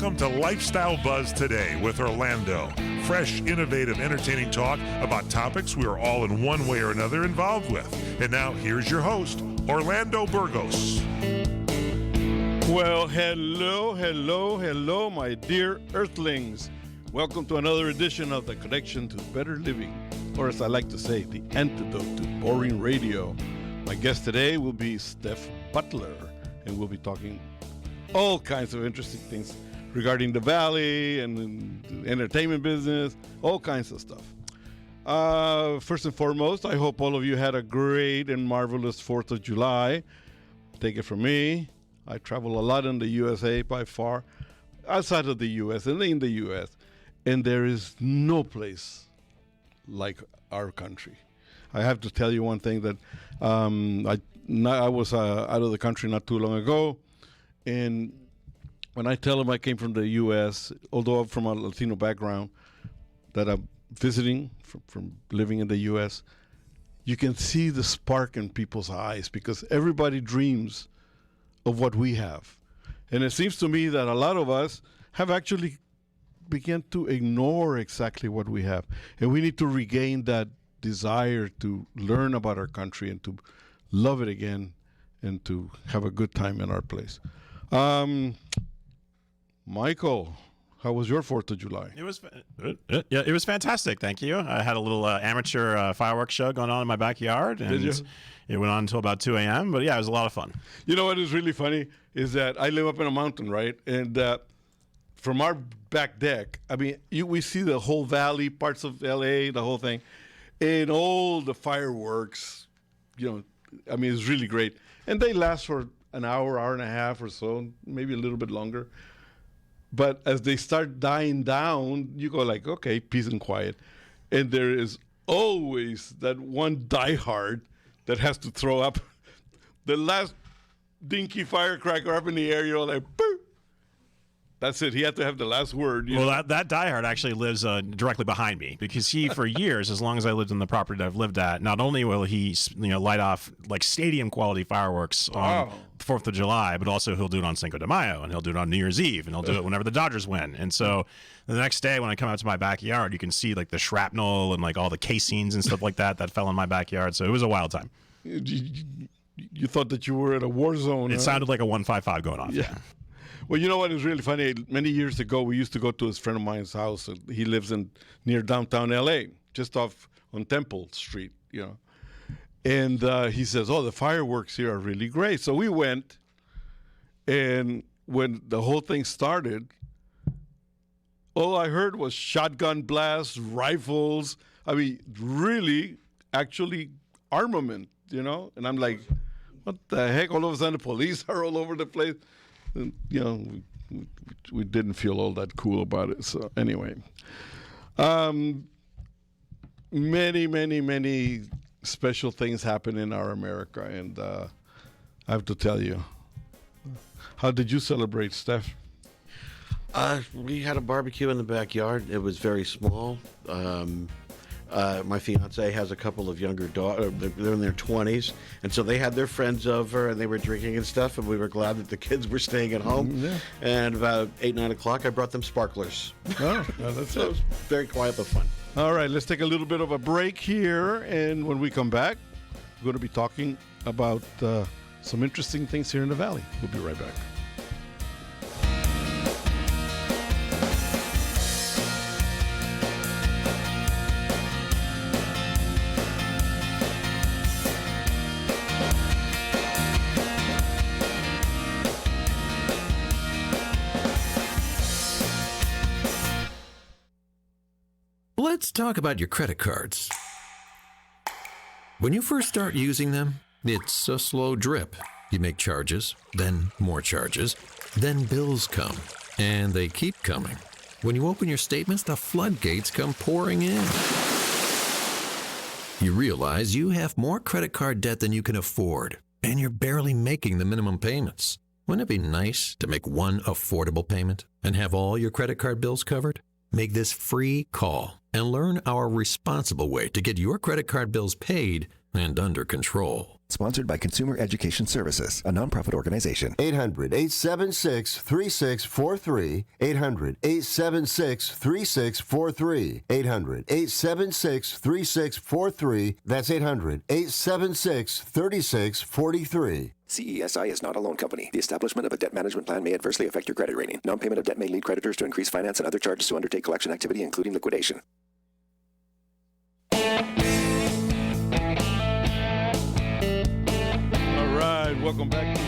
Welcome to Lifestyle Buzz Today with Orlando. Fresh, innovative, entertaining talk about topics we are all in one way or another involved with. And now, here's your host, Orlando Burgos. Well, hello, my dear Earthlings. Welcome to another edition of the Connection to Better Living, or as I like to say, the antidote to boring radio. My guest today will be Stef Butler, and we'll be talking all kinds of interesting things regarding the Valley and the entertainment business, all kinds of stuff. First and foremost, I hope all of you had a great and marvelous 4th of July. Take it from me. I travel a lot in the USA by far, outside of the US and in the US, and there is no place like our country. I have to tell you one thing that I was out of the country not too long ago, and when I tell them I came from the U.S., although I'm from a Latino background, that I'm visiting from living in the U.S., you can see the spark in people's eyes because everybody dreams of what we have. And it seems to me that a lot of us have actually begun to ignore exactly what we have. And we need to regain that desire to learn about our country and to love it again and to have a good time in our place. Michael, how was your 4th of July? It was fantastic. Thank you. I had a little amateur fireworks show going on in my backyard, and it went on until about 2 a.m. But yeah, it was a lot of fun. You know what is really funny is that I live up in a mountain, right? And from our back deck, I mean, we see the whole valley, parts of LA, the whole thing, and all the fireworks. I mean, it's really great, and they last for an hour and a half or so, maybe a little bit longer. But as they start dying down, you go like, okay, peace and quiet. And there is always that one diehard that has to throw up the last dinky firecracker up in the air. You're like, boop. That's it. He had to have the last word. Well, that diehard actually lives directly behind me because he, for years, as long as I lived in the property that I've lived at, not only will he, light off like stadium quality fireworks on the 4th of July, but also he'll do it on Cinco de Mayo, and he'll do it on New Year's Eve, and he'll do it whenever the Dodgers win. And so the next day when I come out to my backyard, you can see like the shrapnel and like all the casings and stuff like that fell in my backyard. So it was a wild time. You thought that you were at a war zone. It sounded like a 155 going off. Yeah. Well, you know what is really funny? Many years ago, we used to go to his friend of mine's house. He lives near downtown L.A., just off on Temple Street, And he says, the fireworks here are really great. So we went, and when the whole thing started, all I heard was shotgun blasts, rifles. I mean, really, actually armament, And I'm like, what the heck? All of a sudden, the police are all over the place. And, we didn't feel all that cool about it. So anyway, many special things happen in our America, and I have to tell you, how did you celebrate, Stef? We had a barbecue in the backyard. It was very small. My fiance has a couple of younger daughters. They're in their 20s, and so they had their friends over, and they were drinking and stuff, and we were glad that the kids were staying at home. Yeah. And about 8, 9 o'clock, I brought them sparklers. Oh, that's so it was very quiet but fun. All right, let's take a little bit of a break here, and when we come back, we're going to be talking about some interesting things here in the Valley. We'll be right back. Let's talk about your credit cards. When you first start using them, it's a slow drip. You make charges, then more charges, then bills come, and they keep coming. When you open your statements, the floodgates come pouring in. You realize you have more credit card debt than you can afford, and you're barely making the minimum payments. Wouldn't it be nice to make one affordable payment and have all your credit card bills covered? Make this free call and learn our responsible way to get your credit card bills paid and under control. Sponsored by Consumer Education Services, a nonprofit organization. 800-876-3643. 800-876-3643. 800-876-3643. That's 800-876-3643. CESI is not a loan company. The establishment of a debt management plan may adversely affect your credit rating. Non-payment of debt may lead creditors to increase finance and other charges to undertake collection activity, including liquidation. All right, welcome back to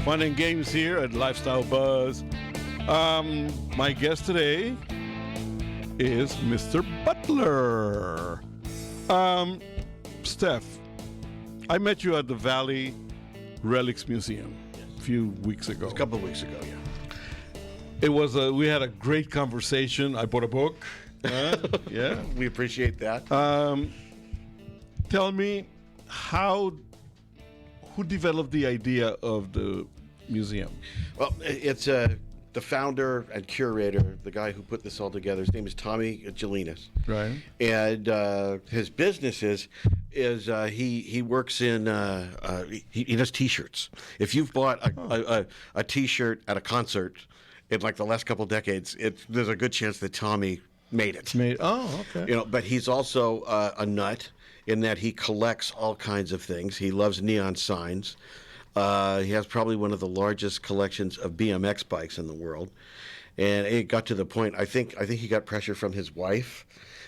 Fun and Games here at Lifestyle Buzz. My guest today is Mr. Butler. Stef, I met you at the Valley Relics Museum a few weeks ago. A couple of weeks ago, yeah. It was we had a great conversation. I bought a book. Yeah, We appreciate that. Tell me who developed the idea of the museum? Well, it's the founder and curator, the guy who put this all together. His name is Tommy Gelinas. Right. And his business is he works in he does T-shirts. If you've bought a T-shirt at a concert in like the last couple of decades, there's a good chance that Tommy made it. Okay. But he's also a nut in that he collects all kinds of things. He loves neon signs. He has probably one of the largest collections of BMX bikes in the world. And it got to the point, I think he got pressure from his wife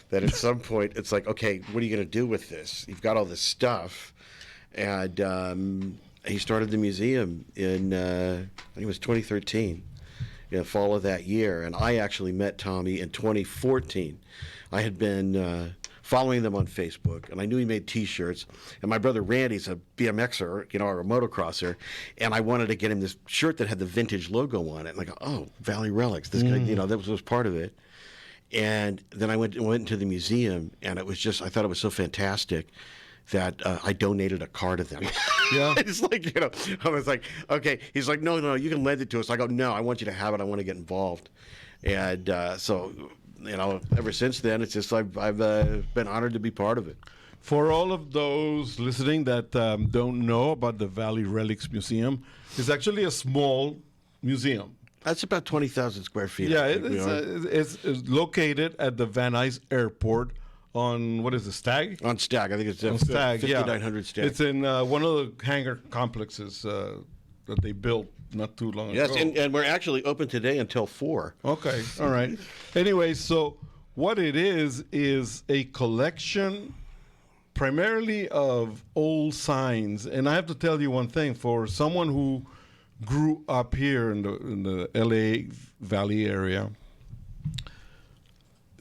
that at some point it's like, okay, what are you going to do with this? You've got all this stuff. And he started the museum in, I think it was 2013, fall of that year. And I actually met Tommy in 2014. I had been following them on Facebook, and I knew he made T-shirts. And my brother Randy's a BMXer, or a motocrosser, and I wanted to get him this shirt that had the vintage logo on it. And I go, oh, Valley Relics, this guy, that was part of it. And then I went into the museum, and it was just, I thought it was so fantastic that I donated a car to them. Yeah. It's like, I was like, okay. He's like, no, you can lend it to us. I go, no, I want you to have it. I want to get involved. And so, ever since then, it's just I've been honored to be part of it. For all of those listening that don't know about the Valley Relics Museum, it's actually a small museum. That's about 20,000 square feet. Yeah, I think it's located at the Van Nuys Airport on, what is it, Stag? on Stag. I think it's On Stag, 5,900 Stag. It's in one of the hangar complexes that they built not too long Yes, ago. and we're actually open today until 4. Okay, all right. Anyway, so what it is a collection primarily of old signs. And I have to tell you one thing, for someone who grew up here in the LA Valley area,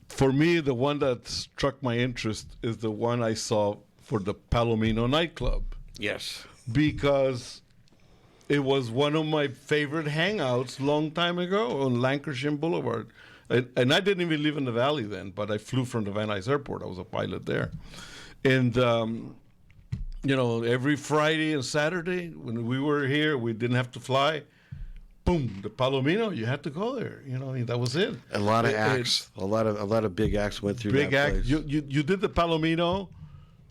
for me, the one that struck my interest is the one I saw for the Palomino nightclub, Yes. because it was one of my favorite hangouts long time ago on Lancashire Boulevard. And I didn't even live in the Valley then, but I flew from the Van Nuys Airport. I was a pilot there. And, every Friday and Saturday when we were here, we didn't have to fly. Boom, the Palomino, you had to go there. That was it. A lot of acts. A lot of big acts went through Big that act. place. You did the Palomino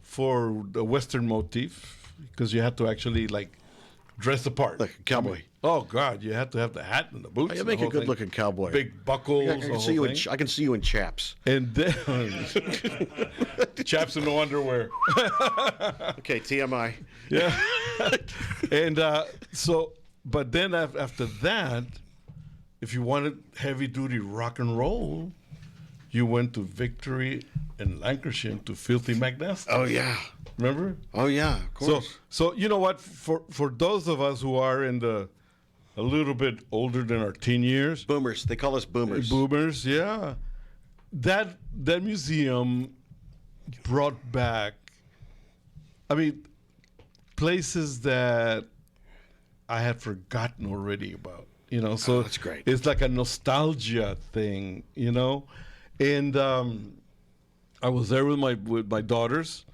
for the Western motif because you had to actually dress the part. Like a cowboy. Oh God, you had to have the hat and the boots. You and make the a whole thing. good-looking cowboy. Big buckles. I the can whole see you thing. I can see you in chaps. And then chaps and no underwear. Okay, TMI. Yeah. And but then after that, if you wanted heavy duty rock and roll, you went to Victory and Lancashire to Filthy McNasty. Oh yeah. Remember? Oh yeah. Of course. So you know what? For those of us who are a little bit older than our teen years, Boomers. They call us boomers. boomers, yeah, that museum brought back, places that I had forgotten already about. So that's great. It's like a nostalgia thing, And I was there with my daughters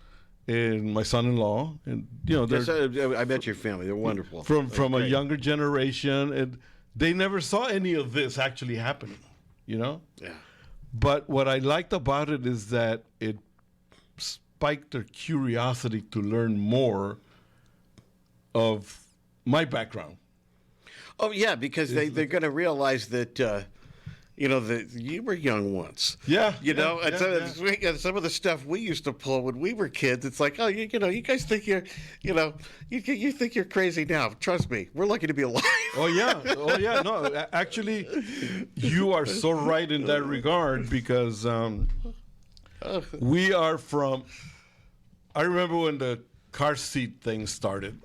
and my son-in-law, and they're Yes, I met your family. They're wonderful. from a Great. younger generation, and they never saw any of this actually happening. Yeah. But what I liked about it is that it spiked their curiosity to learn more of my background. Oh yeah, because they're going to realize that that you were young once. Yeah, and some of the stuff we used to pull when we were kids, it's like, oh, you guys think you think you're crazy now. Trust me, we're lucky to be alive. Oh yeah. No, actually, you are so right in that regard because we are from. I remember when the car seat thing started.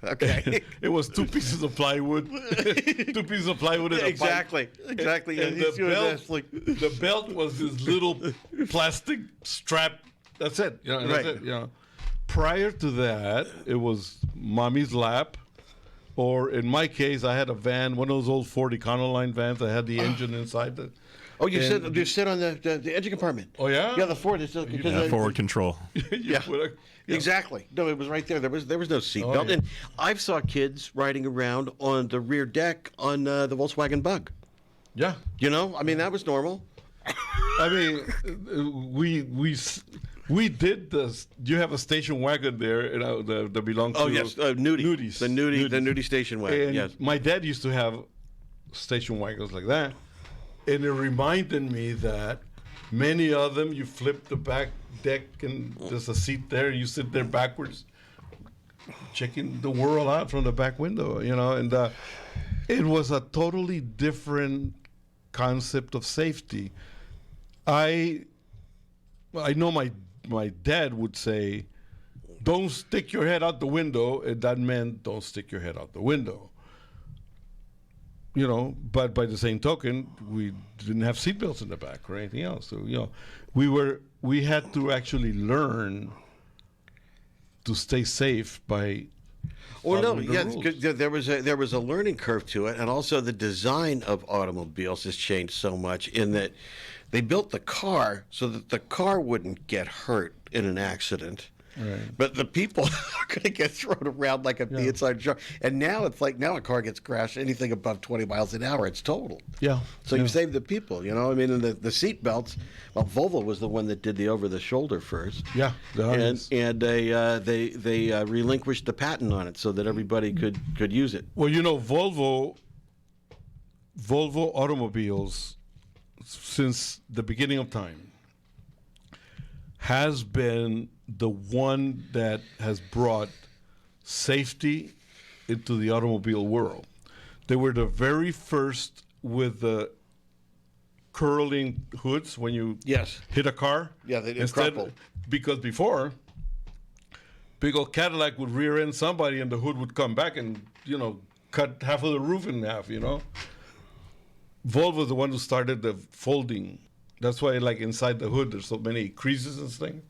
Okay. It was 2 pieces of plywood. 2 pieces of plywood in a Exactly. pipe. Exactly. And the belt was this little plastic strap. That's it. That's Right. it. Prior to that, it was mommy's lap. Or in my case, I had a van, one of those old Ford Econoline vans that had the engine inside. You sit on the engine compartment. Oh yeah. Yeah, the Ford is Forward control. Yeah. Exactly. No, it was right there. There was no seatbelt, and I've saw kids riding around on the rear deck on the Volkswagen Bug. Yeah. I mean that was normal. I mean, we did this. You have a station wagon there, that belonged to. Oh yes, Nudies. The Nudie station wagon. And yes. my dad used to have station wagons like that, and it reminded me that many of them, you flip the back deck and there's a seat there, and you sit there backwards, checking the world out from the back window, and it was a totally different concept of safety. I know my dad would say, don't stick your head out the window, and that meant don't stick your head out the window. But by the same token, we didn't have seatbelts in the back or anything else. So, we had to actually learn to stay safe by. Well, no, the yeah, rules. there was a learning curve to it, and also the design of automobiles has changed so much in that they built the car so that the car wouldn't get hurt in an accident. Right. But the people are going to get thrown around like the inside jar. And now it's like a car gets crashed, anything above 20 miles an hour, it's totaled. Yeah. So you save the people, I mean, and the seat belts, well, Volvo was the one that did the over-the-shoulder first. Yeah. And they relinquished the patent on it so that everybody could use it. Well, Volvo automobiles, since the beginning of time, has been the one that has brought safety into the automobile world. They were the very first with the curling hoods when you hit a car. Yeah, they didn't crumple. Because before, big old Cadillac would rear end somebody and the hood would come back and, cut half of the roof in half, Volvo was the one who started the folding. That's why, inside the hood, there's so many creases and things.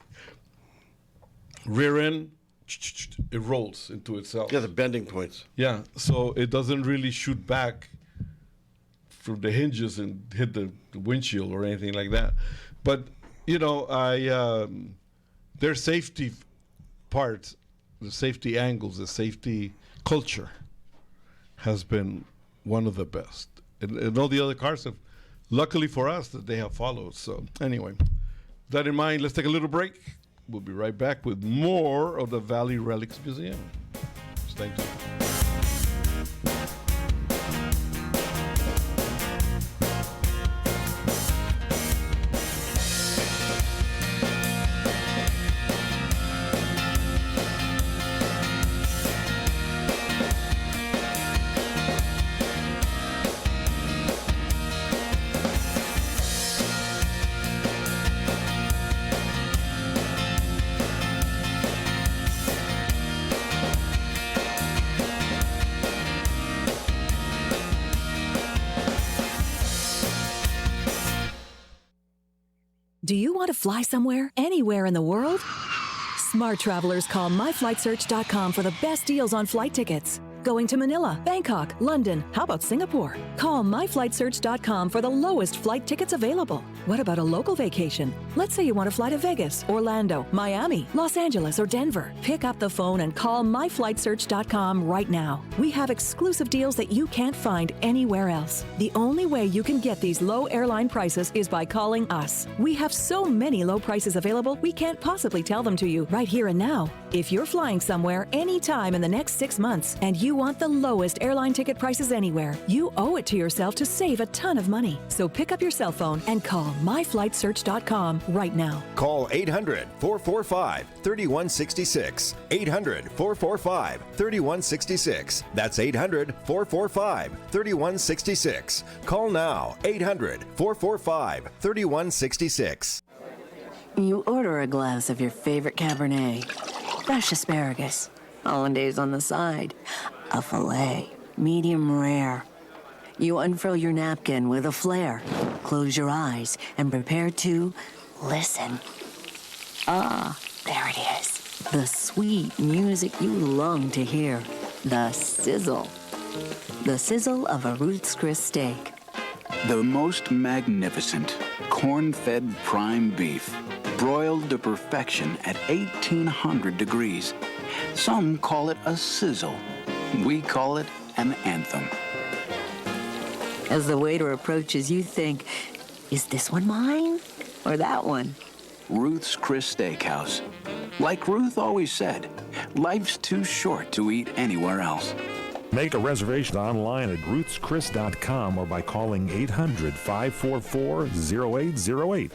Rear end, it rolls into itself. Yeah, the bending points. Yeah, so it doesn't really shoot back from the hinges and hit the windshield or anything like that. But, their safety parts, the safety angles, the safety culture has been one of the best. And all the other cars have, luckily for us, that they have followed. So anyway, with that in mind, let's take a little break. We'll be right back with more of the Valley Relics Museum. Stay tuned. Do you want to fly somewhere, anywhere in the world? Smart travelers call myflightsearch.com for the best deals on flight tickets. Going to Manila, Bangkok, London, how about Singapore? Call myflightsearch.com for the lowest flight tickets available. What about a local vacation? Let's say you want to fly to Vegas, Orlando, Miami, Los Angeles, or Denver. Pick up the phone and call myflightsearch.com right now. We have exclusive deals that you can't find anywhere else. The only way you can get these low airline prices is by calling us. We have so many low prices available, we can't possibly tell them to you right here and now. If you're flying somewhere anytime in the next 6 months and you want the lowest airline ticket prices anywhere, you owe it to yourself to save a ton of money. So pick up your cell phone and call myflightsearch.com right now. Call 800-445-3166. 800-445-3166. That's 800-445-3166. Call now. 800-445-3166. You order a glass of your favorite Cabernet, fresh asparagus, hollandaise on the side, a filet, medium rare. You unfurl your napkin with a flair, close your eyes, and prepare to listen. Ah, there it is. The sweet music you long to hear. The sizzle. The sizzle of a Ruth's Chris steak. The most magnificent corn-fed prime beef, broiled to perfection at 1,800 degrees. Some call it a sizzle. We call it an anthem. As the waiter approaches, you think, is this one mine or that one? Ruth's Chris Steakhouse. Like Ruth always said, life's too short to eat anywhere else. Make a reservation online at ruthschris.com or by calling 800-544-0808.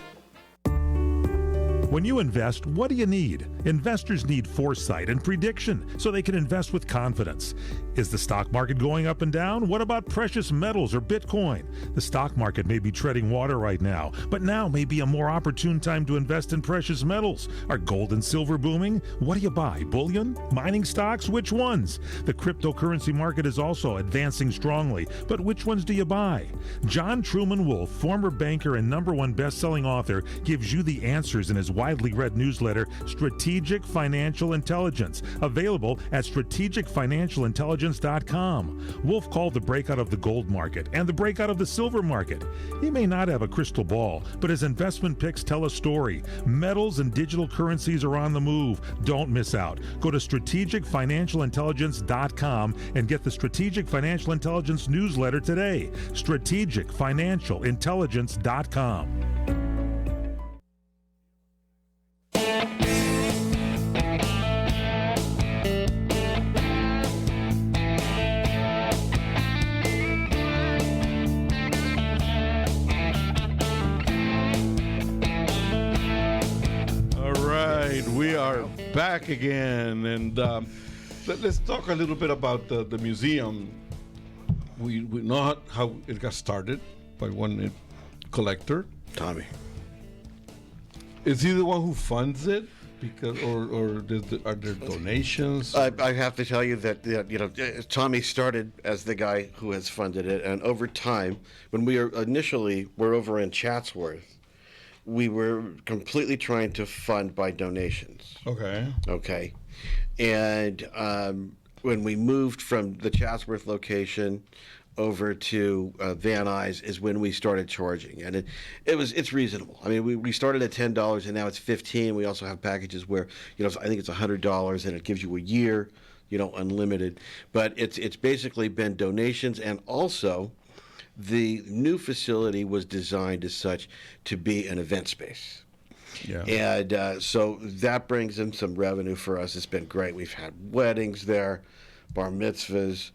When you invest, what do you need? Investors need foresight and prediction so they can invest with confidence. Is the stock market going up and down? What about precious metals or Bitcoin? The stock market may be treading water right now, but now may be a more opportune time to invest in precious metals. Are gold and silver booming? What do you buy? Bullion? Mining stocks? Which ones? The cryptocurrency market is also advancing strongly, but which ones do you buy? John Truman Wolfe, former banker and #1 best-selling author, gives you the answers in his widely read newsletter, Strategic Financial Intelligence, available at strategicfinancialintelligence.com. Wolf called the breakout of the gold market and the breakout of the silver market. He may not have a crystal ball, but his investment picks tell a story. Metals and digital currencies are on the move. Don't miss out. Go to strategicfinancialintelligence.com and get the Strategic Financial Intelligence newsletter today. strategicfinancialintelligence.com. We are back again, and let's talk a little bit about the museum. We know how it got started by one collector, Tommy. Is he the one who funds it? Because, are there donations? I have to tell you that Tommy started as the guy who has funded it, and over time, when we were over in Chatsworth, we were completely trying to fund by donations. Okay. And when we moved from the Chatsworth location over to Van Nuys is when we started charging, and it's reasonable. I mean, we started at $10 and now it's $15. We also have packages where I think it's $100 and it gives you a year, unlimited. But it's basically been donations, and also the new facility was designed as such to be an event space. Yeah. And so that brings in some revenue for us. It's been great. We've had weddings there, bar mitzvahs,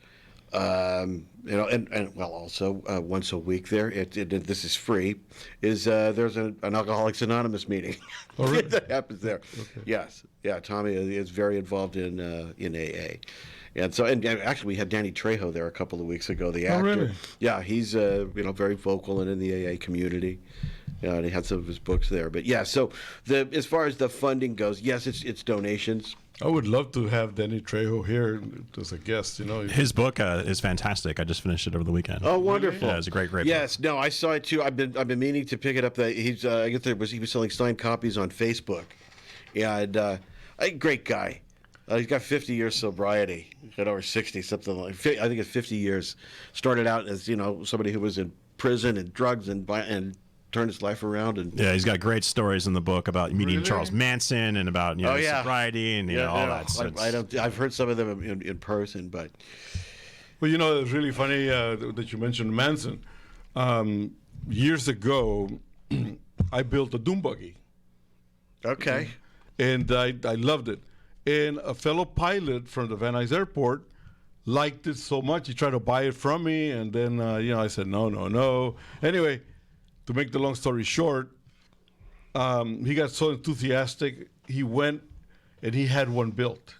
also once a week there. This is free. There's an Alcoholics Anonymous meeting. Oh, really? that happens there. Okay. Yes. Yeah. Tommy is very involved in AA. And so, and actually, we had Danny Trejo there a couple of weeks ago, the actor. Oh, really? Yeah, he's very vocal and in the AA community. And he had some of his books there. But yeah, so as far as the funding goes, yes, it's donations. I would love to have Danny Trejo here as a guest. His book is fantastic. I just finished it over the weekend. Oh, wonderful! Yeah, it's a great book. Yes, no, I saw it too. I've been meaning to pick it up. He was selling signed copies on Facebook. Yeah, and a great guy. He's got 50 years sobriety, or 60, something like. I think it's 50 years. Started out as somebody who was in prison and drugs and turn his life around. And yeah, he's got great stories in the book about meeting Charles Manson and about sobriety and all that. So I've heard some of them in person, but well, it's really funny that you mentioned Manson. Years ago, I built a dune buggy. Okay. And I loved it. And a fellow pilot from the Van Nuys Airport liked it so much, he tried to buy it from me. And then, I said, no. Anyway, to make the long story short, he got so enthusiastic, he went and he had one built.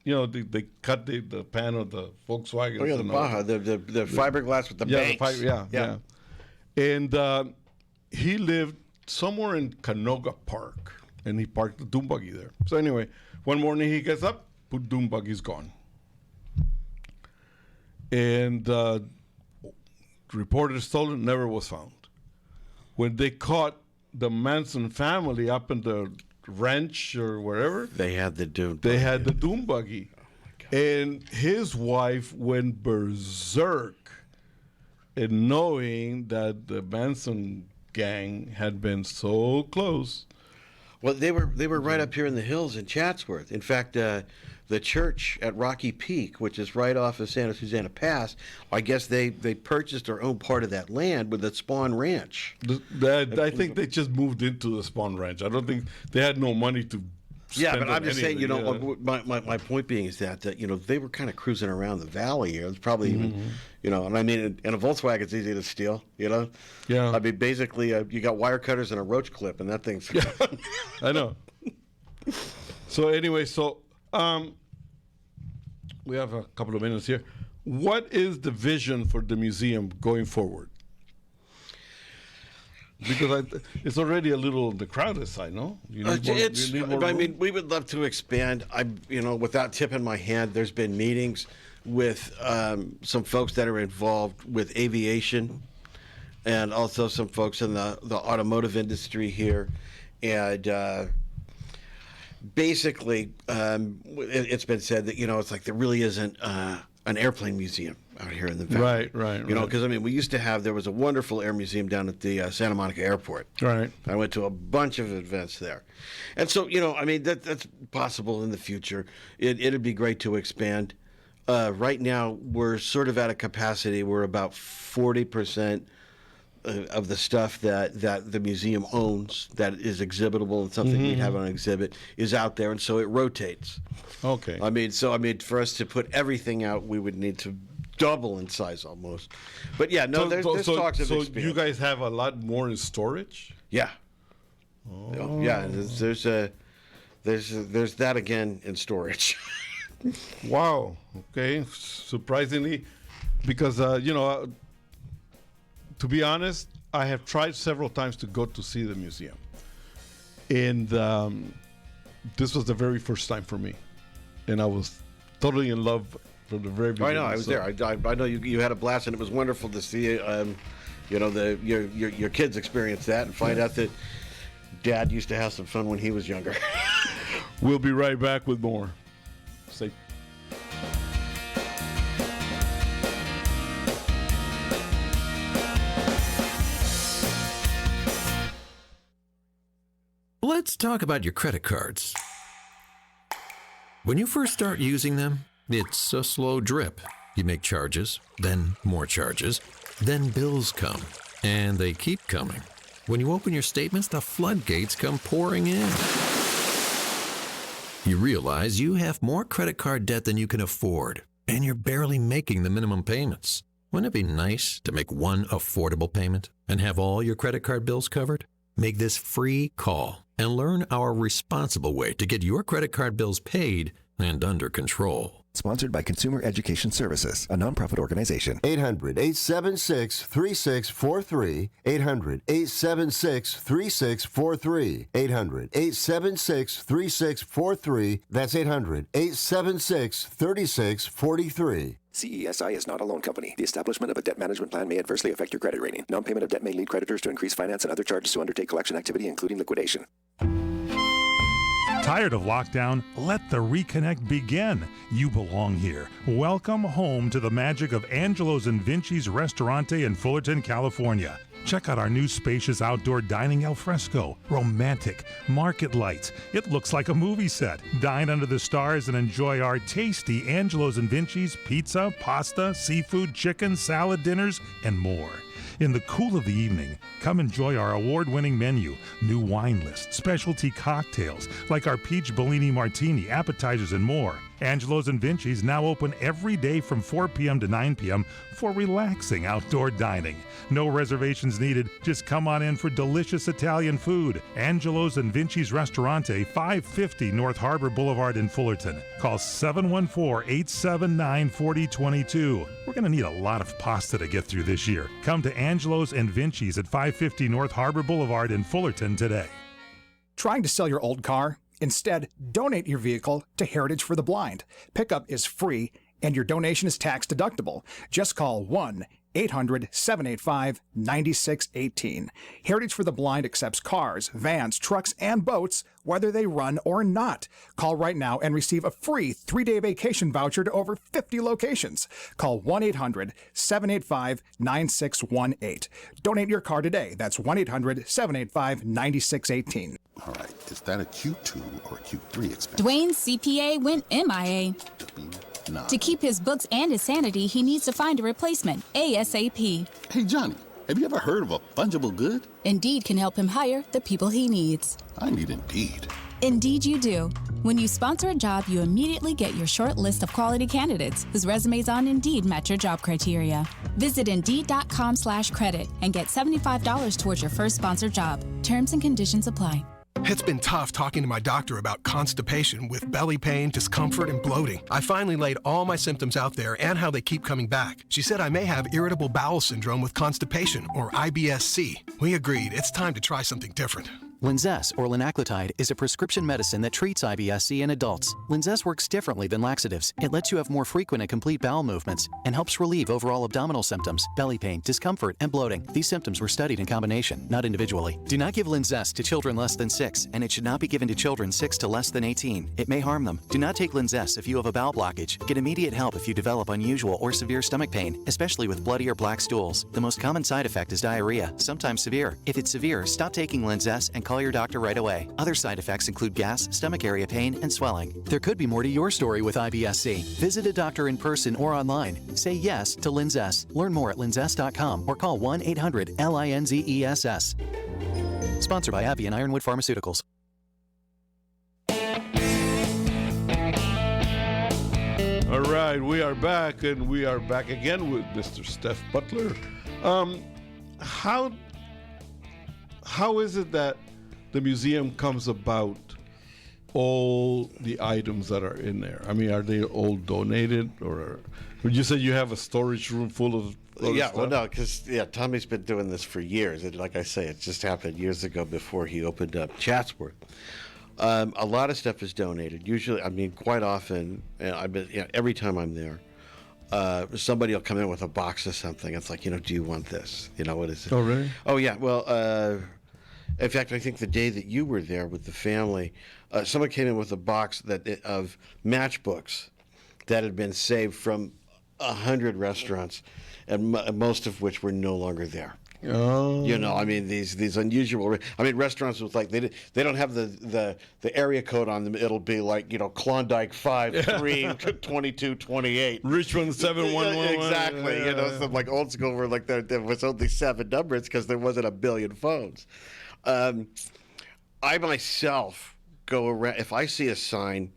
They cut the pan of the Volkswagen. Oh, yeah, the Baja, the fiberglass with the banks. Yeah. And he lived somewhere in Canoga Park, and he parked the dune buggy there. So anyway, one morning he gets up, dune buggy's gone. And reported stolen, never was found. When they caught the Manson family up in the ranch or wherever, they had the dune buggy. Oh my God. And his wife went berserk in knowing that the Manson gang had been so close. Well, they were right up here in the hills in Chatsworth. In fact, the church at Rocky Peak, which is right off of Santa Susana Pass, I guess they purchased or owned part of that land with the Spawn Ranch. I think they just moved into the Spawn Ranch. I don't think they had no money to spend but I'm just saying, anything. my point being is that they were kind of cruising around the valley here. It's probably even, and I mean, in a Volkswagen, it's easy to steal, Yeah. I mean, basically, you got wire cutters and a roach clip, and that thing's... Yeah, I know. So anyway, we have a couple of minutes here. What is the vision for the museum going forward? Because it's already a little on the crowded side, no? I mean, we would love to expand. Without tipping my hand, there's been meetings with some folks that are involved with aviation, and also some folks in the automotive industry here, and basically, it's been said that it's like there really isn't an airplane museum out here in the valley. Right. Because we used to have, there was a wonderful air museum down at the Santa Monica Airport. Right. I went to a bunch of events there. And so, I mean, that's possible in the future. It'd be great to expand. Right now, we're sort of at a capacity. We're about 40% of the stuff that the museum owns that is exhibitable and something we'd have on an exhibit is out there, and so it rotates. Okay. I mean, for us to put everything out, we would need to double in size almost. But yeah, no, there's talks of expanding. So you guys have a lot more in storage? Yeah. Oh. Yeah, there's that again in storage. Wow. Okay. Surprisingly, because to be honest, I have tried several times to go to see the museum, and this was the very first time for me, and I was totally in love from the very beginning. I know, I was there. I know you had a blast, and it was wonderful to see your kids experience that and find out that Dad used to have some fun when he was younger. We'll be right back with more. Stay. Let's talk about your credit cards. When you first start using them, it's a slow drip. You make charges, then more charges, then bills come, and they keep coming. When you open your statements, the floodgates come pouring in. You realize you have more credit card debt than you can afford, and you're barely making the minimum payments. Wouldn't it be nice to make one affordable payment and have all your credit card bills covered? Make this free call and learn our responsible way to get your credit card bills paid and under control. Sponsored by Consumer Education Services, a nonprofit organization. 800-876-3643. 800-876-3643. 800-876-3643. That's 800-876-3643. CESI is not a loan company. The establishment of a debt management plan may adversely affect your credit rating. Non-payment of debt may lead creditors to increase finance and other charges to undertake collection activity, including liquidation. Tired of lockdown? Let the reconnect begin. You belong here. Welcome home to the magic of Angelo's and Vinci's Restaurante in Fullerton, California. Check out our new spacious outdoor dining al fresco. Romantic, market lights. It looks like a movie set. Dine under the stars and enjoy our tasty Angelo's and Vinci's pizza, pasta, seafood, chicken, salad dinners, and more. In the cool of the evening, come enjoy our award-winning menu, new wine list, specialty cocktails like our Peach Bellini Martini, appetizers, and more. Angelo's and Vinci's now open every day from 4 p.m. to 9 p.m. for relaxing outdoor dining. No reservations needed. Just come on in for delicious Italian food. Angelo's and Vinci's Restaurante, 550 North Harbor Boulevard in Fullerton. Call 714-879-4022. We're going to need a lot of pasta to get through this year. Come to Angelo's and Vinci's at 550 North Harbor Boulevard in Fullerton today. Trying to sell your old car? Instead, donate your vehicle to Heritage for the Blind. Pickup is free, and your donation is tax deductible. Just call 1-800-785-9618. Heritage for the Blind accepts cars, vans, trucks, and boats, whether they run or not. Call right now and receive a free 3-day vacation voucher to over 50 locations. Call 1-800-785-9618. Donate your car today. That's 1-800-785-9618. All right, is that a Q2 or a Q3 expense? Dwayne's CPA went MIA. To keep his books and his sanity, he needs to find a replacement ASAP. Hey, Johnny, have you ever heard of a fungible good? Indeed can help him hire the people he needs. I need Indeed. Indeed you do. When you sponsor a job, you immediately get your short list of quality candidates whose resumes on Indeed match your job criteria. Visit Indeed.com/credit and get $75 towards your first sponsored job. Terms and conditions apply. It's been tough talking to my doctor about constipation with belly pain, discomfort, and bloating. I finally laid all my symptoms out there and how they keep coming back. She said I may have irritable bowel syndrome with constipation, or IBS-C. We agreed it's time to try something different. Linzess, or linaclotide, is a prescription medicine that treats IBS-C in adults. Linzess works differently than laxatives. It lets you have more frequent and complete bowel movements and helps relieve overall abdominal symptoms, belly pain, discomfort, and bloating. These symptoms were studied in combination, not individually. Do not give Linzess to children less than 6, and it should not be given to children 6 to less than 18. It may harm them. Do not take Linzess if you have a bowel blockage. Get immediate help if you develop unusual or severe stomach pain, especially with bloody or black stools. The most common side effect is diarrhea, sometimes severe. If it's severe, stop taking Linzess and call your doctor right away. Other side effects include gas, stomach area pain, and swelling. There could be more to your story with IBS-C. Visit a doctor in person or online. Say yes to Linzess. Learn more at linzess.com or call 1-800-LINZESS. Sponsored by AbbVie and Ironwood Pharmaceuticals. All right, we are back, and we are back again with Mr. Stef Butler. How is it that the museum comes about all the items that are in there? I mean, are they all donated, or would you say you have a storage room full of stuff? Well, no, because Tommy's been doing this for years. And like I say, it just happened years ago before he opened up Chatsworth. A lot of stuff is donated. Usually, I mean, quite often, and I've been, every time I'm there, somebody will come in with a box of something. It's like, do you want this? What is it? Oh, really? Oh, yeah. Well, in fact, I think the day that you were there with the family, someone came in with a box of matchbooks that had been saved from 100 restaurants, and most of which were no longer there. Oh. I mean, these unusual. I mean, restaurants with like they don't have the area code on them. It'll be like Klondike 5-3-22-28, Richmond 711. Exactly. Some like old school where like there was only 7 numbers because there wasn't a billion phones. I myself go around if I see a sign,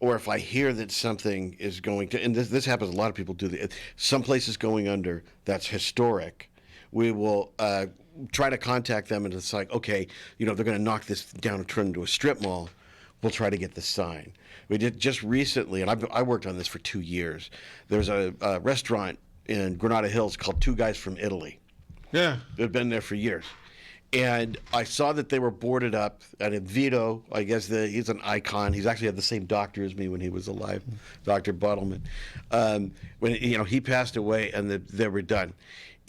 or if I hear that something is going to, and this happens. A lot of people do. Some place is going under that's historic. We will try to contact them, and it's like, okay, they're going to knock this down and turn into a strip mall. We'll try to get the sign. We did just recently, and I worked on this for 2 years. There's a restaurant in Granada Hills called Two Guys from Italy. Yeah. They've been there for years. And I saw that they were boarded up. And Vito, I guess he's an icon. He's actually had the same doctor as me when he was alive, Dr. Buttleman. When he passed away, and they were done.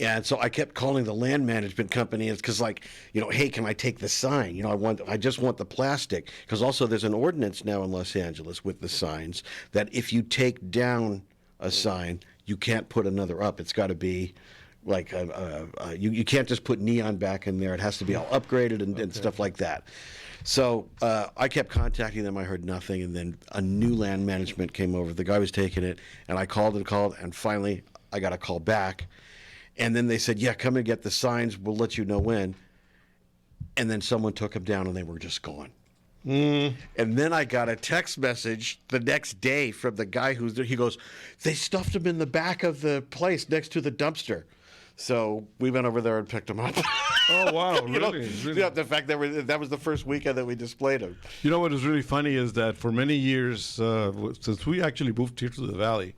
And so I kept calling the land management company. It's because, like, hey, can I take the sign? I just want the plastic. Because also there's an ordinance now in Los Angeles with the signs that if you take down a sign, you can't put another up. It's got to be like you can't just put neon back in there. It has to be all upgraded and stuff like that. So I kept contacting them. I heard nothing, and then a new land management came over. The guy was taking it, and I called, and finally I got a call back. And then they said, yeah, come and get the signs. We'll let you know when. And then someone took them down, and they were just gone. And then I got a text message the next day from the guy who's there. He goes, they stuffed them in the back of the place next to the dumpster. So we went over there and picked them up. Oh, wow. Really? Yeah, the fact that was the first weekend that we displayed them. You know what is really funny is that for many years, since we actually moved here to the Valley,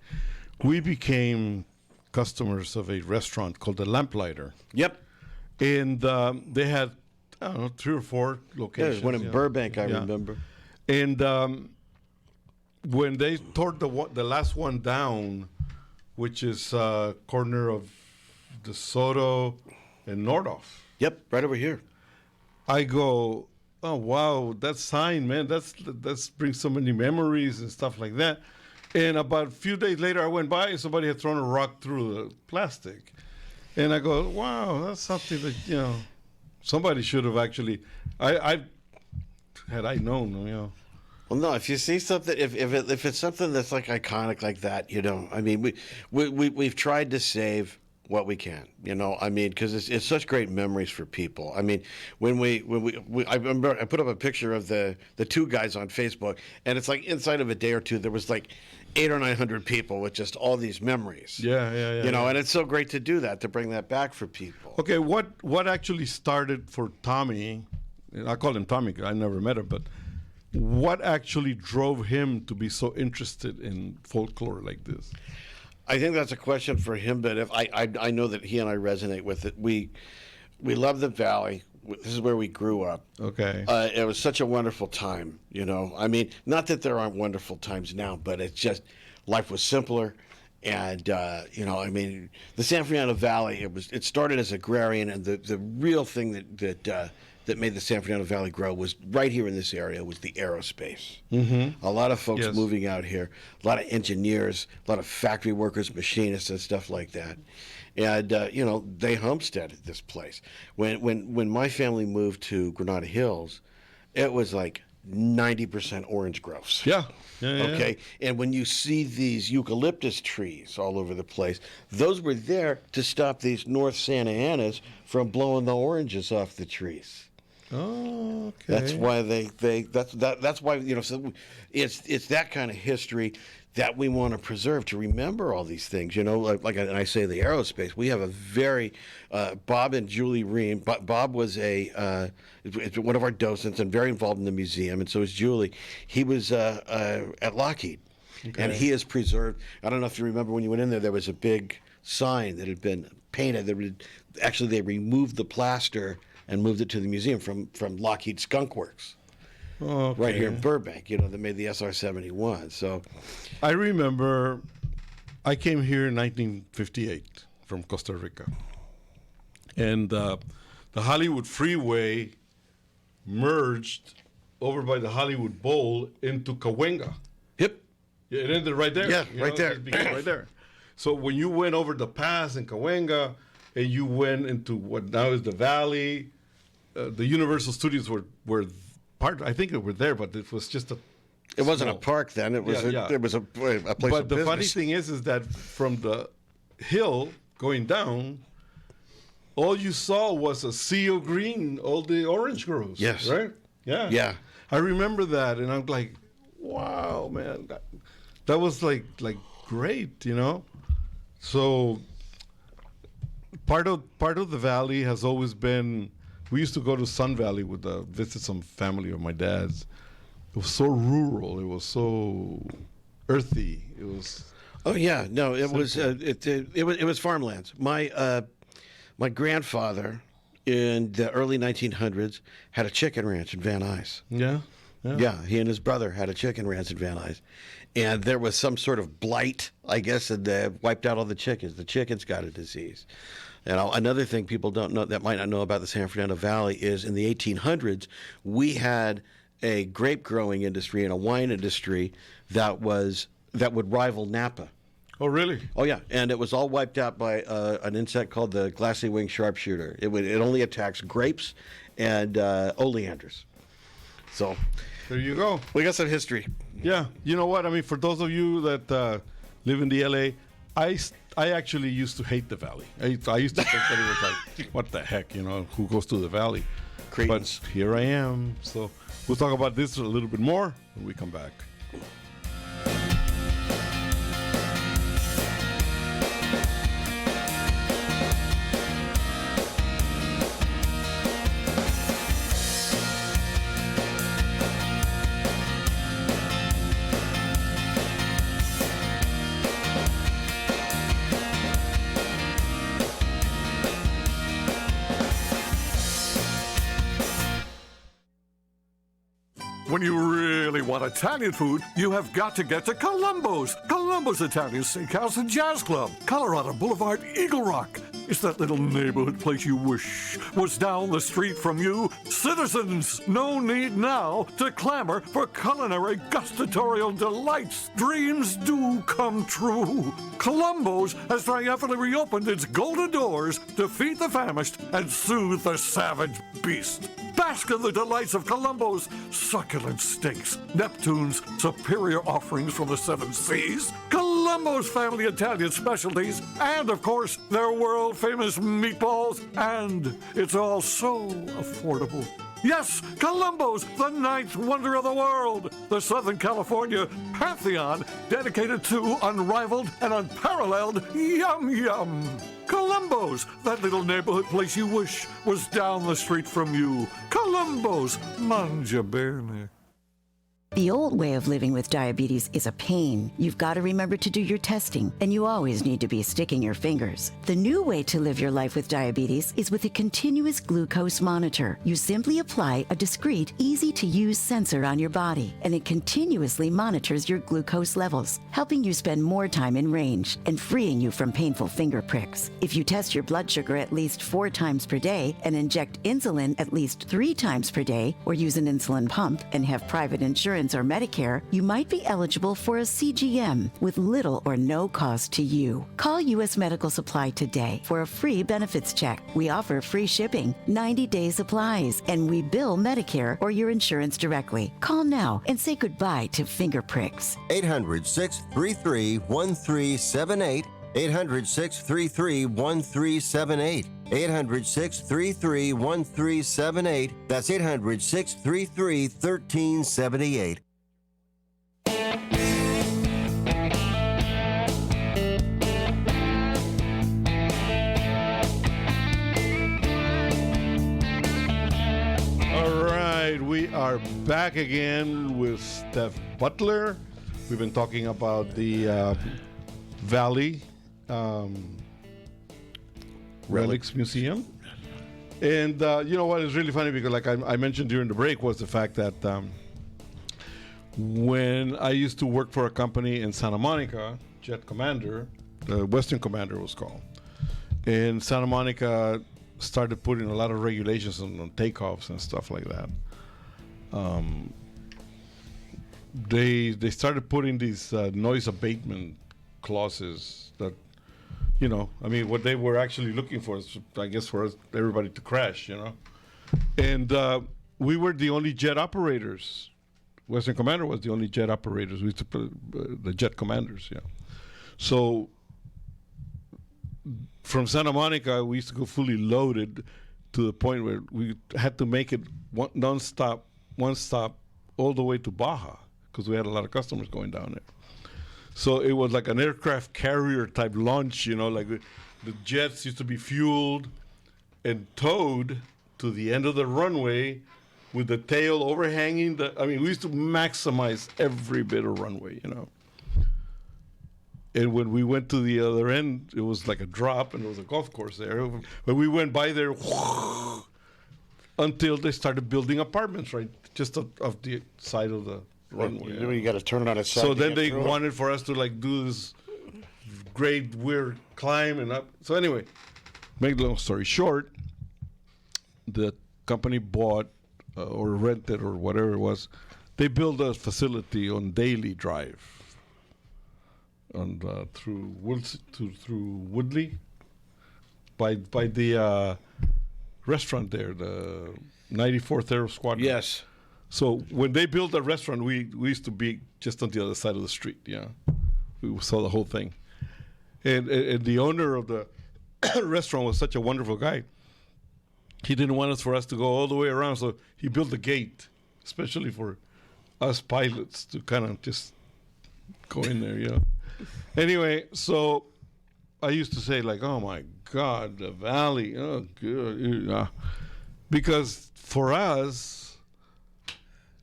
we became customers of a restaurant called the Lamplighter. Yep. And they had, I don't know, 3 or 4 locations. Yeah, there's one in Burbank, I remember. And when they tore the last one down, which is corner of DeSoto and Nordhoff. Yep, right over here. I go, oh, wow, that sign, man, that's brings so many memories and stuff like that. And about a few days later, I went by and somebody had thrown a rock through the plastic. And I go, wow, that's something that, somebody should have actually, had I known, Well, no, if you see something, if it's something that's like iconic like that, I mean, we've tried to save what we can, because it's such great memories for people. I mean, I remember I put up a picture of the 2 guys on Facebook, and it's like inside of a day or two there was like 800 or 900 people with just all these memories. Yeah. And it's so great to do that, to bring that back for people. Okay, what actually started for Tommy? I call him Tommy because I never met him, but what actually drove him to be so interested in folklore like this? I think that's a question for him, but if I know that he and I resonate with it. We love the Valley. This is where we grew up. Okay. It was such a wonderful time, I mean, not that there aren't wonderful times now, but it's just life was simpler. And, I mean, the San Fernando Valley, it started as agrarian, and the real thing that made the San Fernando Valley grow was right here in this area was the aerospace. Mm-hmm. A lot of folks Yes. moving out here, a lot of engineers, a lot of factory workers, machinists, and stuff like that. And, they homesteaded this place. When my family moved to Granada Hills, it was like 90% orange groves. Yeah. Okay. And when you see these eucalyptus trees all over the place, those were there to stop these North Santa Anas from blowing the oranges off the trees. Oh, okay. That's why that's why so it's that kind of history that we want to preserve, to remember all these things. Like I say, the aerospace. We have a very Bob and Julie Ream. Bob was one of our docents and very involved in the museum, and so was Julie. He was at Lockheed, and he has preserved. I don't know if you remember when you went in there. There was a big sign that had been painted. They removed the plaster and moved it to the museum from Lockheed Skunk Works. Oh, okay. Right here in Burbank, they made the SR-71. So, I remember I came here in 1958 from Costa Rica. And the Hollywood Freeway merged over by the Hollywood Bowl into Cahuenga. Yep. Yeah, it ended right there. Yeah, right there. It began right there. So when you went over the pass in Cahuenga and you went into what now is the Valley, the Universal Studios were part. I think they were there, but it was just a. It wasn't a park then. It was it was a place but of business. But the funny thing is that from the hill going down, all you saw was a sea of green, all the orange groves. Yes. Right? Yeah. Yeah. I remember that, and I'm like, wow, man, that was like great, So part of the valley has always been. We used to go to Sun Valley visit some family of my dad's. It was so rural. It was so earthy. It was. Oh yeah, no, it was it was farmlands. My grandfather in the early 1900s had a chicken ranch in Van Nuys. Yeah. Yeah, he and his brother had a chicken ranch in Van Nuys. And there was some sort of blight, I guess, and they wiped out all the chickens. The chickens got a disease. And another thing people don't know that might not know about the San Fernando Valley is in the 1800s, we had a grape growing industry and a wine industry that would rival Napa. Oh, really? Oh, yeah. And it was all wiped out by an insect called the glassy winged sharpshooter. It only attacks grapes and oleanders. So there you go. We got some history. Yeah. You know what? I mean, for those of you that live in the LA, I actually used to hate the valley. I used to think that it was like, what the heck, who goes to the valley? Cretans. But here I am. So we'll talk about this a little bit more when we come back. When you really want Italian food, you have got to get to Columbo's. Columbo's Italian Steakhouse and Jazz Club, Colorado Boulevard, Eagle Rock. It's that little neighborhood place you wish was down the street from you. Citizens, no need now to clamor for culinary gustatorial delights. Dreams do come true. Columbo's has triumphantly reopened its golden doors to feed the famished and soothe the savage beast. Bask in the delights of Columbo's succulent steaks, Neptune's superior offerings from the seven seas, Columbo's family Italian specialties, and of course their world-famous meatballs, and it's all so affordable. Yes, Columbo's, the ninth wonder of the world, the Southern California pantheon dedicated to unrivaled and unparalleled yum-yum. Columbo's, that little neighborhood place you wish was down the street from you. Columbo's, mangia bene. The old way of living with diabetes is a pain. You've got to remember to do your testing, and you always need to be sticking your fingers. The new way to live your life with diabetes is with a continuous glucose monitor. You simply apply a discreet, easy-to-use sensor on your body, and it continuously monitors your glucose levels, helping you spend more time in range and freeing you from painful finger pricks. If you test your blood sugar at least 4 times per day and inject insulin at least 3 times per day, or use an insulin pump and have private insurance or Medicare, you might be eligible for a CGM with little or no cost to you. Call U.S. Medical Supply today for a free benefits check. We offer free shipping, 90-day supplies, and we bill Medicare or your insurance directly. Call now and say goodbye to finger pricks. 800-633-1378. 800-633-1378. 800-633-1378. That's 800-633-1378. All right, we are back again with Stef Butler. We've been talking about the Valley Relics Museum. And you know what is really funny, because like I mentioned during the break, was the fact that when I used to work for a company in Santa Monica, Jet Commander, the Western Commander was called, and Santa Monica started putting a lot of regulations on takeoffs and stuff like that. They started putting these noise abatement clauses that, you know, I mean, what they were actually looking for is, I guess, for everybody to crash, you know. And we were the only jet operators. Western Commander was the only jet operators. We used to put the jet commanders, yeah. So from Santa Monica, we used to go fully loaded to the point where we had to make it one stop all the way to Baja, because we had a lot of customers going down there. So it was like an aircraft carrier type launch, you know, like the jets used to be fueled and towed to the end of the runway with the tail overhanging. We used to maximize every bit of runway, you know. And when we went to the other end, it was like a drop, and there was a golf course there. But we went by there until they started building apartments right just off the side of the runway. You got to turn it on its side. So then they wanted for us to like do this great weird climb and up. So anyway, make the long story short, the company bought or rented or whatever it was. They built a facility on Daly Drive, through Woodley, by the restaurant there, the 94th Aero Squadron. Yes. So when they built a restaurant, we used to be just on the other side of the street. Yeah, we saw the whole thing, and the owner of the restaurant was such a wonderful guy. He didn't want for us to go all the way around, so he built a gate, especially for us pilots to kind of just go in there, you know. Anyway, so I used to say, like, oh my God, the valley, oh good, because for us,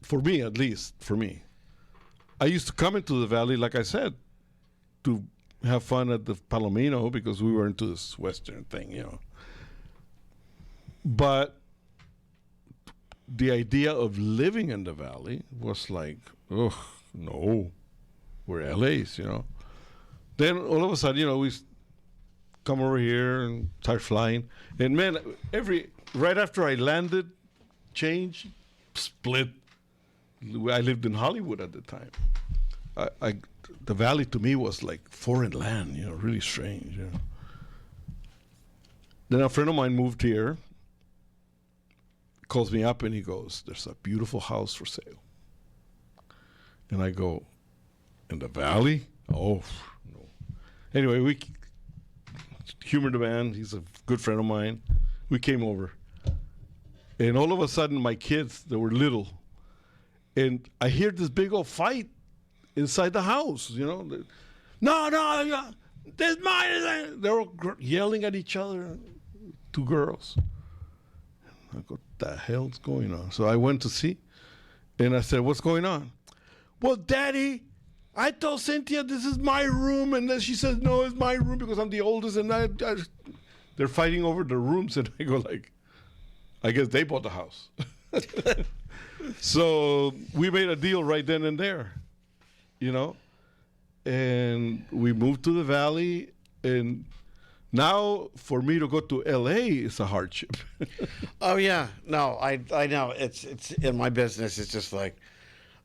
for me at least, I used to come into the valley, like I said, to have fun at the Palomino because we were into this Western thing, you know. But the idea of living in the valley was like, oh, no, we're LA's, you know. Then all of a sudden, you know, we come over here and start flying. And man, right after I landed, change, split. I lived in Hollywood at the time. The valley to me was like foreign land, you know, really strange, you know. Then a friend of mine moved here, calls me up and he goes, there's a beautiful house for sale. And I go, in the valley? Oh, no. Anyway, we humored the man. He's a good friend of mine. We came over. And all of a sudden, my kids, they were little. And I hear this big old fight inside the house, you know. No, this mine. They were yelling at each other, two girls. I go, what the hell's going on? So I went to see, and I said, what's going on? Well, Daddy, I told Cynthia this is my room, and then she says, no, it's my room because I'm the oldest, and they're fighting over the rooms, and I go like, I guess they bought the house. So we made a deal right then and there, you know, and we moved to the valley, and now, for me to go to L.A. is a hardship. Oh yeah, no, I know. It's in my business. It's just like,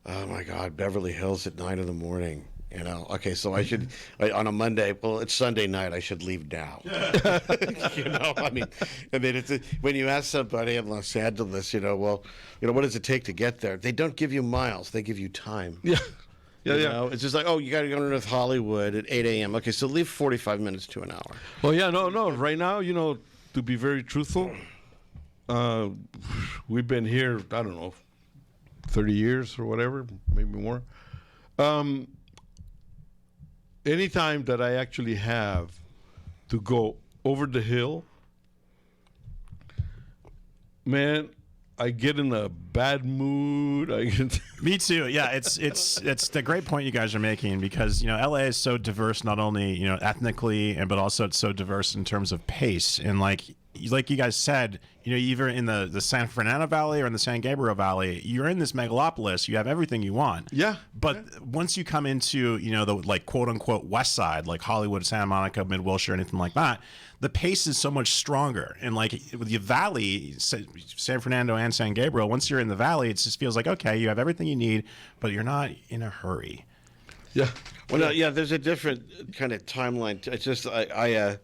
oh my God, Beverly Hills at 9 a.m. You know. Okay, so I should on a Monday. Well, it's Sunday night. I should leave now. You know, I mean, it's when you ask somebody in Los Angeles, you know, well, you know, what does it take to get there? They don't give you miles. They give you time. Yeah. You know, it's just like, oh, you got to go to North Hollywood at 8 a.m. Okay, so leave 45 minutes to an hour. Well, yeah, no. Right now, you know, to be very truthful, we've been here, I don't know, 30 years or whatever, maybe more. Anytime that I actually have to go over the hill, man, I get in a bad mood. Me too. Yeah, it's the great point you guys are making because you know LA is so diverse, not only you know ethnically, but also it's so diverse in terms of pace. And like you guys said, you know, either in the San Fernando Valley or in the San Gabriel Valley, you're in this megalopolis. You have everything you want. Yeah. But once you come into you know the like quote unquote West Side, like Hollywood, Santa Monica, Mid Wilshire, anything like that, the pace is so much stronger. And like with the valley, San Fernando and San Gabriel, once you're in the valley, it just feels like, okay, you have everything you need, but you're not in a hurry. Yeah. Well, no, yeah, there's a different kind of timeline. It's just, I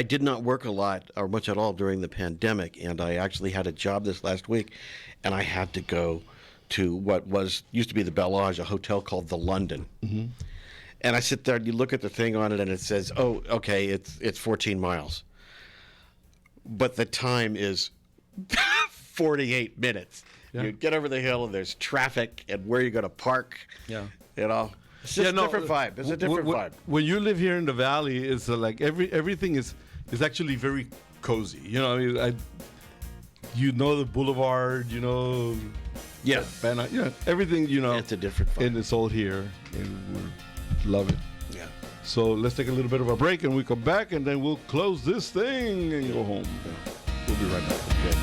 did not work a lot or much at all during the pandemic, and I actually had a job this last week, and I had to go to what used to be the Bellage, a hotel called the London. Mm-hmm. And I sit there and you look at the thing on it and it says, oh, okay, it's 14 miles. But the time is 48 minutes. Yeah. You get over the hill and there's traffic and where you're going to park. Yeah. You know? It's just a different vibe. It's a different vibe. When you live here in the valley, it's like everything is actually very cozy. You know, I mean, you know the boulevard, you know. Yeah. Everything, you know. It's a different vibe. And it's all here. And we're love it. Yeah. So let's take a little bit of a break and we come back and then we'll close this thing and go home. Yeah. We'll be right back. Okay.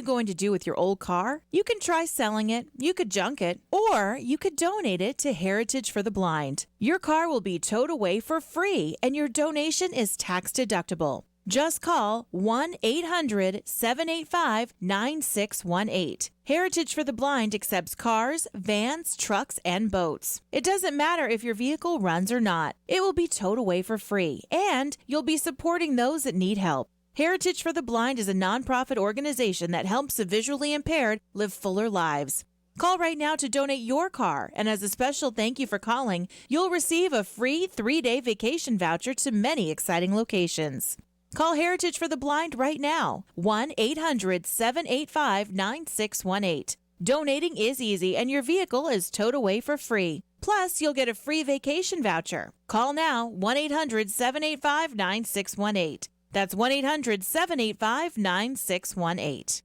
going to do with your old car? You can try selling it, you could junk it, or you could donate it to Heritage for the Blind. Your car will be towed away for free, and your donation is tax deductible. Just call 1-800-785-9618. Heritage for the Blind accepts cars, vans, trucks, and boats. It doesn't matter if your vehicle runs or not. It will be towed away for free, and you'll be supporting those that need help. Heritage for the Blind is a nonprofit organization that helps the visually impaired live fuller lives. Call right now to donate your car, and as a special thank you for calling, you'll receive a free 3-day vacation voucher to many exciting locations. Call Heritage for the Blind right now, 1-800-785-9618. Donating is easy, and your vehicle is towed away for free. Plus, you'll get a free vacation voucher. Call now, 1-800-785-9618. That's 1-800-785-9618.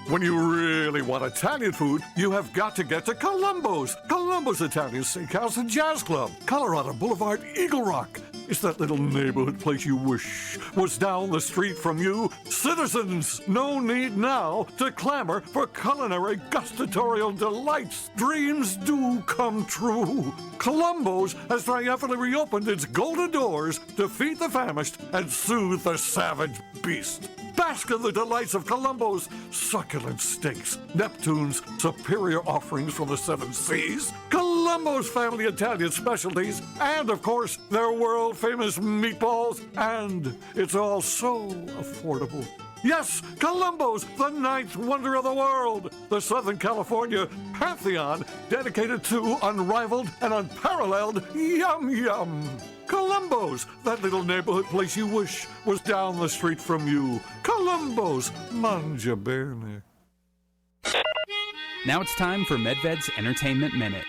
When you really want Italian food, you have got to get to Columbo's. Columbo's Italian Steakhouse and Jazz Club, Colorado Boulevard, Eagle Rock. It's that little neighborhood place you wish was down the street from you. Citizens, no need now to clamor for culinary gustatorial delights. Dreams do come true. Columbo's has triumphantly reopened its golden doors to feed the famished and soothe the savage beast. Bask in the delights of Columbo's succulent steaks, Neptune's superior offerings from the 7 seas, Columbo's family Italian specialties, and of course, their world-famous meatballs, and it's all so affordable. Yes, Columbo's, the 9th wonder of the world, the Southern California pantheon dedicated to unrivaled and unparalleled yum yum. Columbo's, that little neighborhood place you wish was down the street from you. Columbo's, mangia bene. Now it's time for Medved's Entertainment Minute.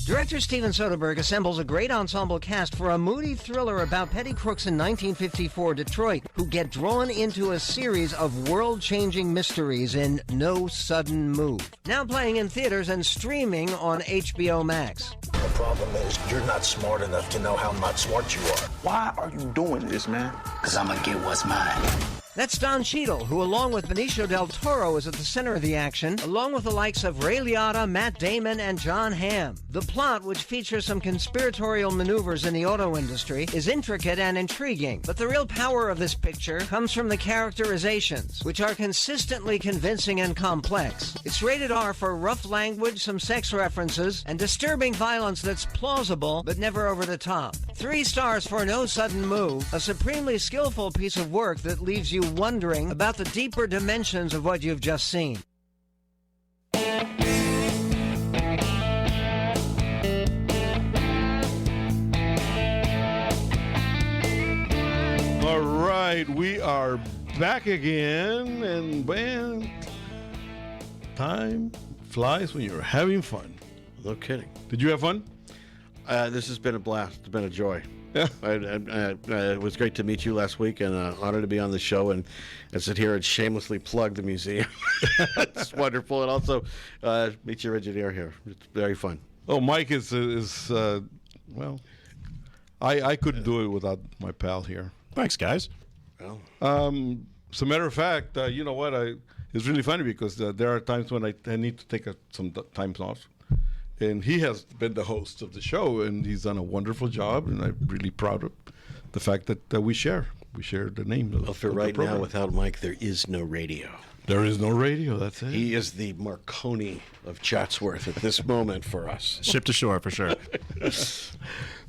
Director Steven Soderbergh assembles a great ensemble cast for a moody thriller about petty crooks in 1954 Detroit who get drawn into a series of world-changing mysteries in No Sudden Move. Now playing in theaters and streaming on HBO Max. The problem is you're not smart enough to know how not smart you are. Why are you doing this, man? Because I'm going to get what's mine. That's Don Cheadle, who along with Benicio del Toro is at the center of the action, along with the likes of Ray Liotta, Matt Damon, and John Hamm. The plot, which features some conspiratorial maneuvers in the auto industry, is intricate and intriguing, but the real power of this picture comes from the characterizations, which are consistently convincing and complex. It's rated R for rough language, some sex references, and disturbing violence that's plausible but never over the top. 3 stars for No Sudden Move, a supremely skillful piece of work that leaves you wondering about the deeper dimensions of what you've just seen. All right, we are back again, and man, time flies when you're having fun. No kidding. Did you have fun? This has been a blast. It's been a joy. Yeah. It was great to meet you last week, and honored to be on the show and sit here and shamelessly plug the museum. It's wonderful, and also meet your engineer here. It's very fun. Oh, Mike is well, I couldn't do it without my pal here. Thanks, guys. Well, as a matter of fact, you know what? It's really funny because there are times when I need to take some time off. And he has been the host of the show, and he's done a wonderful job, and I'm really proud of the fact that we share the name of, well, for right now, without Mike, there is no radio. There is no radio, that's it. He is the Marconi of Chatsworth at this moment for us. Ship to shore, for sure.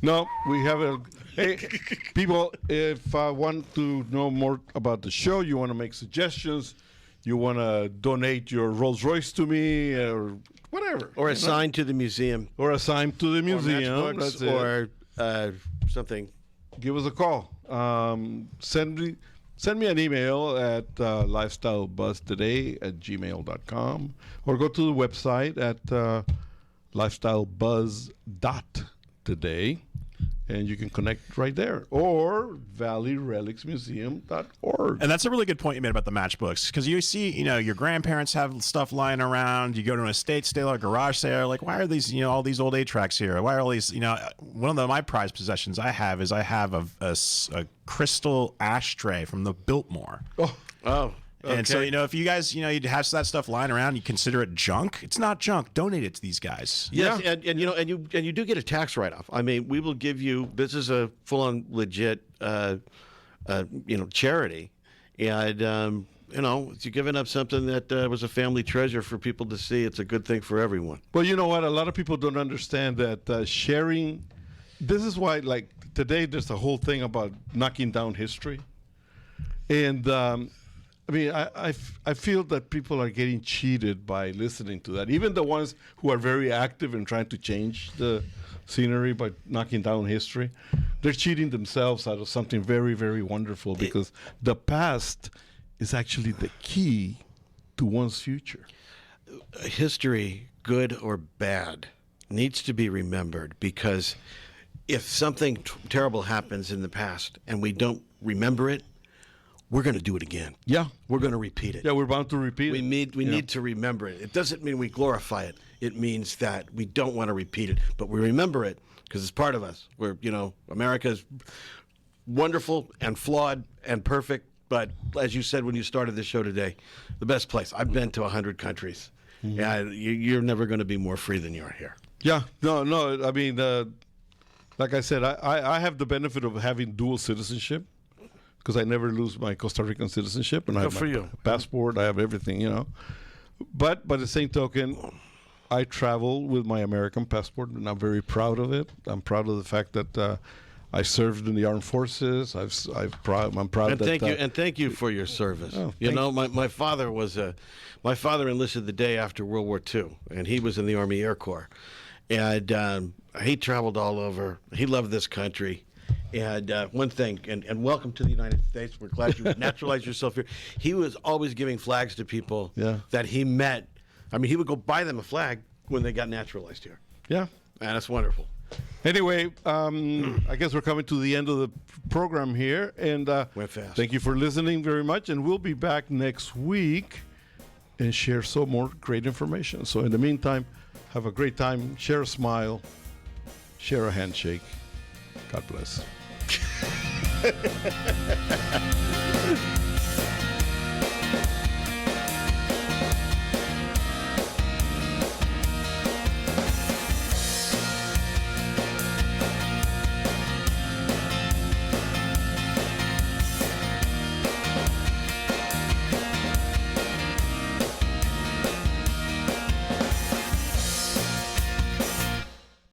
No, we have hey, people, if I want to know more about the show, you want to make suggestions, you want to donate your Rolls Royce to me, or whatever. Or assign to the museum. Or assign to the museum. Or matchbooks, or something. Give us a call. Send me an email at lifestylebuzztoday@gmail.com, or go to the website at lifestylebuzz.today, and you can connect right there, or valleyrelicsmuseum.org. And that's a really good point you made about the matchbooks, because you see, your grandparents have stuff lying around. You go to an estate sale or garage sale, like, why are these, all these old 8-tracks here? Why are all these, one of my prized possessions I have is a crystal ashtray from the Biltmore. Oh. And so, if you guys, you have that stuff lying around, you consider it junk. It's not junk. Donate it to these guys. Yes, and you do get a tax write-off. I mean, we will give you. This is a full-on legit, charity, and you're giving up something that was a family treasure for people to see. It's a good thing for everyone. Well, you know what? A lot of people don't understand that sharing. This is why, like today, there's a whole thing about knocking down history, and I feel that people are getting cheated by listening to that. Even the ones who are very active in trying to change the scenery by knocking down history, they're cheating themselves out of something very, very wonderful, because the past is actually the key to one's future. History, good or bad, needs to be remembered, because if something terrible happens in the past and we don't remember it, we're going to do it again. Yeah. We're going to repeat it. Yeah, we're bound to repeat it. We need to remember it. It doesn't mean we glorify it. It means that we don't want to repeat it, but we remember it because it's part of us. America is wonderful and flawed and perfect, but as you said when you started the show today, the best place. I've been to 100 countries. Mm-hmm. Yeah, you're never going to be more free than you are here. Yeah, no. I mean, like I said, I have the benefit of having dual citizenship, because I never lose my Costa Rican citizenship, and I have my passport. I have everything, But by the same token, I travel with my American passport, and I'm very proud of it. I'm proud of the fact that I served in the armed forces. I'm proud. And thank you for your service. My father enlisted the day after World War II, and he was in the Army Air Corps, and he traveled all over. He loved this country. And one thing, and welcome to the United States. We're glad you naturalized yourself here. He was always giving flags to people that he met. I mean, he would go buy them a flag when they got naturalized here. Yeah. And it's wonderful. Anyway, I guess we're coming to the end of the program here. And went fast. Thank you for listening very much. And we'll be back next week and share some more great information. So in the meantime, have a great time. Share a smile. Share a handshake. God bless.